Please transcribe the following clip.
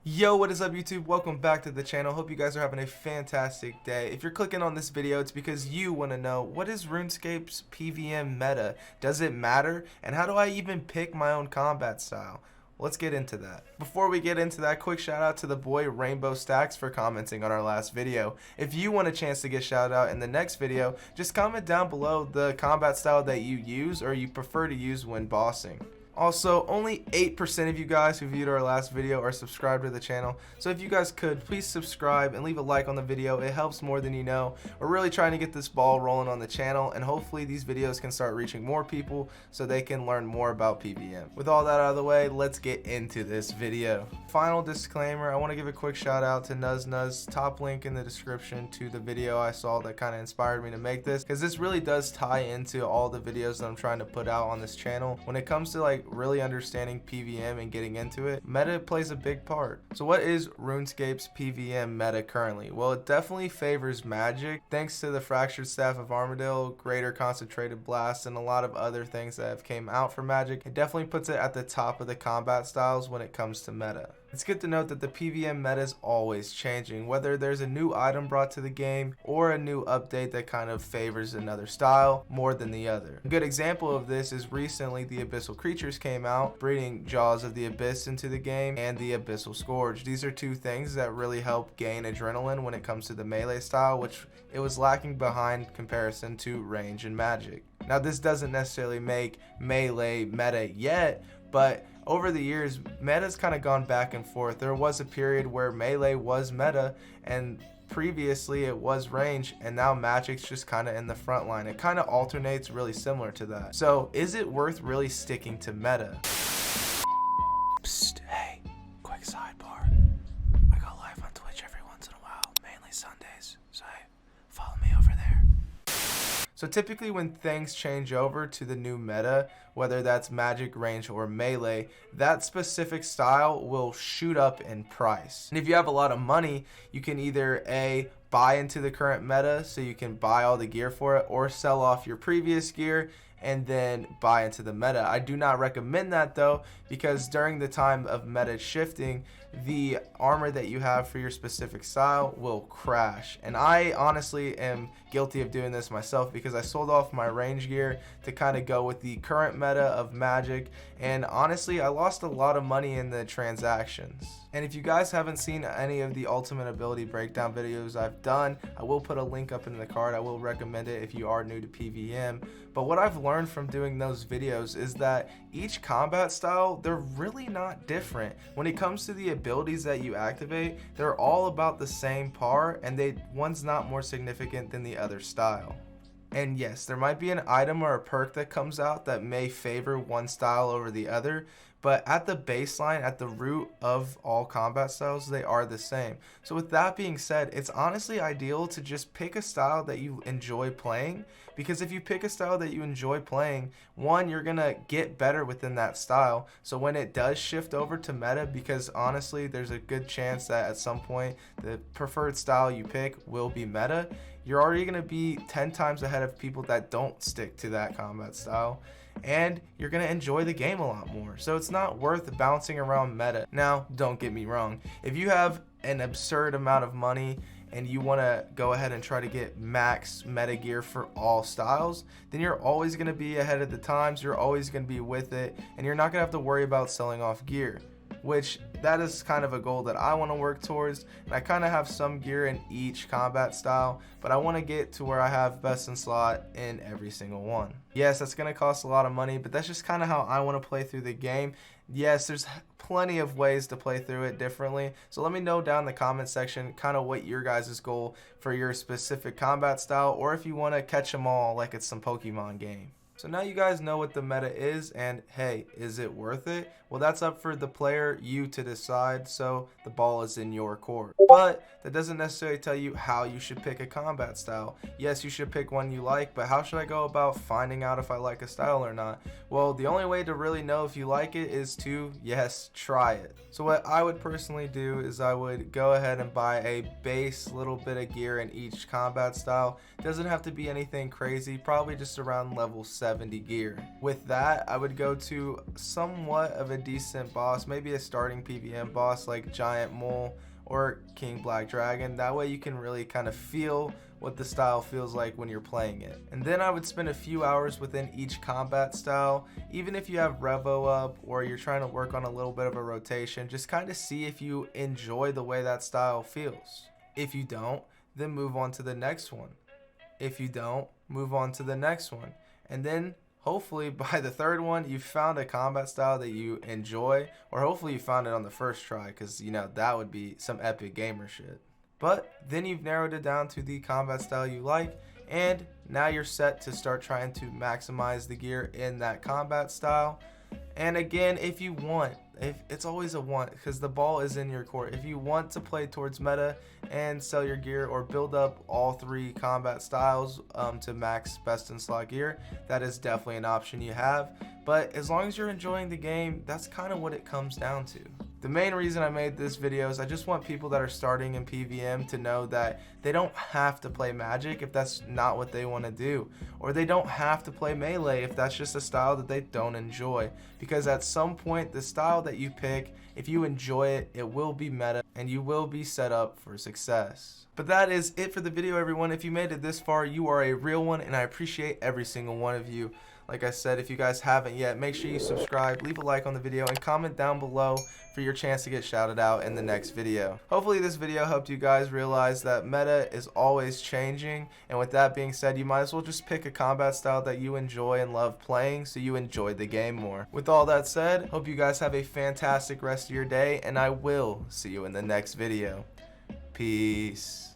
Yo, what is up YouTube? Welcome back to the channel. Hope you guys are having a fantastic day. If you're clicking on this video, it's because you want to know, what is RuneScape's PVM meta? Does it matter? And how do I even pick my own combat style? Let's get into that. Before we get into that, quick shout out to the boy Rainbow Stacks for commenting on our last video. If you want a chance to get shout out in the next video, just comment down below the combat style that you use or you prefer to use when bossing. Also, only 8% of you guys who viewed our last video are subscribed to the channel, so if you guys could, please subscribe and leave a like on the video. It helps more than you know. We're really trying to get this ball rolling on the channel, and hopefully these videos can start reaching more people so they can learn more about PVM. With all that out of the way, let's get into this video. Final disclaimer, I want to give a quick shout out to Nuzz. Top link in the description to the video I saw that kind of inspired me to make this, because this really does tie into all the videos that I'm trying to put out on this channel. When it comes to really understanding PVM and getting into it, meta plays a big part. So what is RuneScape's PVM meta currently? Well, it definitely favors magic thanks to the fractured staff of Armadillo, greater concentrated blast, and a lot of other things that have came out for magic. It definitely puts it at the top of the combat styles when it comes to meta. It's good to note that the PVM meta is always changing, whether there's a new item brought to the game or a new update that kind of favors another style more than the other. A good example of this is recently the Abyssal Creatures came out, bringing Jaws of the Abyss into the game and the Abyssal Scourge. These are two things that really help gain adrenaline when it comes to the melee style, which it was lacking behind comparison to range and magic. Now, this doesn't necessarily make melee meta yet, but over the years, meta's kind of gone back and forth. There was a period where melee was meta, and previously it was range, and now magic's just kind of in the front line. It kind of alternates, really similar to that. So is it worth really sticking to meta? Psst, hey, quick sidebar. I go live on Twitch every once in a while, mainly Sundays, so hey, follow me over there. So typically when things change over to the new meta, whether that's magic, range, or melee, that specific style will shoot up in price. And if you have a lot of money, you can either A, buy into the current meta so you can buy all the gear for it, or sell off your previous gear and then buy into the meta. I do not recommend that though, because during the time of meta shifting, the armor that you have for your specific style will crash. And I honestly am guilty of doing this myself, because I sold off my range gear to kind of go with the current meta of magic, and honestly I lost a lot of money in the transactions. And if you guys haven't seen any of the ultimate ability breakdown videos I've done, I will put a link up in the card. I will recommend it if you are new to PVM. But what I've learned from doing those videos is that each combat style, they're really not different. When it comes to the abilities that you activate, they're all about the same par, and one's not more significant than the other style. And yes, there might be an item or a perk that comes out that may favor one style over the other, but at the baseline, at the root of all combat styles, they are the same. So with that being said, it's honestly ideal to just pick a style that you enjoy playing, because if you pick a style that you enjoy playing, one, you're gonna get better within that style. So when it does shift over to meta, because honestly, there's a good chance that at some point the preferred style you pick will be meta, you're already gonna be 10 times ahead of people that don't stick to that combat style, and you're gonna enjoy the game a lot more. So it's not worth bouncing around meta. Now, don't get me wrong, if you have an absurd amount of money and you want to go ahead and try to get max meta gear for all styles, then you're always going to be ahead of the times, you're always going to be with it, and you're not going to have to worry about selling off gear, which that is kind of a goal that I want to work towards. And I kind of have some gear in each combat style, but I want to get to where I have best in slot in every single one. Yes, that's going to cost a lot of money, but that's just kind of how I want to play through the game. Yes, there's plenty of ways to play through it differently, so let me know down in the comment section kind of what your guys' goal for your specific combat style, or if you want to catch them all like it's some Pokemon game. So now you guys know what the meta is, and hey, is it worth it? Well, that's up for the player, you to decide, so the ball is in your court. But that doesn't necessarily tell you how you should pick a combat style. Yes, you should pick one you like, but how should I go about finding out if I like a style or not? Well, the only way to really know if you like it is to, yes, try it. So what I would personally do is I would go ahead and buy a base little bit of gear in each combat style. It doesn't have to be anything crazy, probably just around level 7. 70 gear. With that, I would go to somewhat of a decent boss, maybe a starting PVM boss like Giant Mole or King Black Dragon. That way you can really kind of feel what the style feels like when you're playing it. And then I would spend a few hours within each combat style, even if you have Revo up or you're trying to work on a little bit of a rotation, just kind of see if you enjoy the way that style feels. If you don't, then move on to the next one. If you don't, move on to the next one. And then hopefully by the third one, you found a combat style that you enjoy, or hopefully you found it on the first try, because you know that would be some epic gamer shit. But then you've narrowed it down to the combat style you like, and now you're set to start trying to maximize the gear in that combat style. And again, if you want, if it's always a want, because the ball is in your court. If you want to play towards meta and sell your gear or build up all three combat styles to max best in slot gear, that is definitely an option you have. But as long as you're enjoying the game, that's kind of what it comes down to. The main reason I made this video is I just want people that are starting in PVM to know that they don't have to play Magic if that's not what they want to do, or they don't have to play Melee if that's just a style that they don't enjoy, because at some point the style that you pick, if you enjoy it, it will be meta and you will be set up for success. But that is it for the video, everyone. If you made it this far, you are a real one, and I appreciate every single one of you. Like I said, if you guys haven't yet, make sure you subscribe, leave a like on the video, and comment down below for your chance to get shouted out in the next video. Hopefully this video helped you guys realize that meta is always changing, and with that being said, you might as well just pick a combat style that you enjoy and love playing so you enjoy the game more. With all that said, hope you guys have a fantastic rest of your day, and I will see you in the next video. Peace.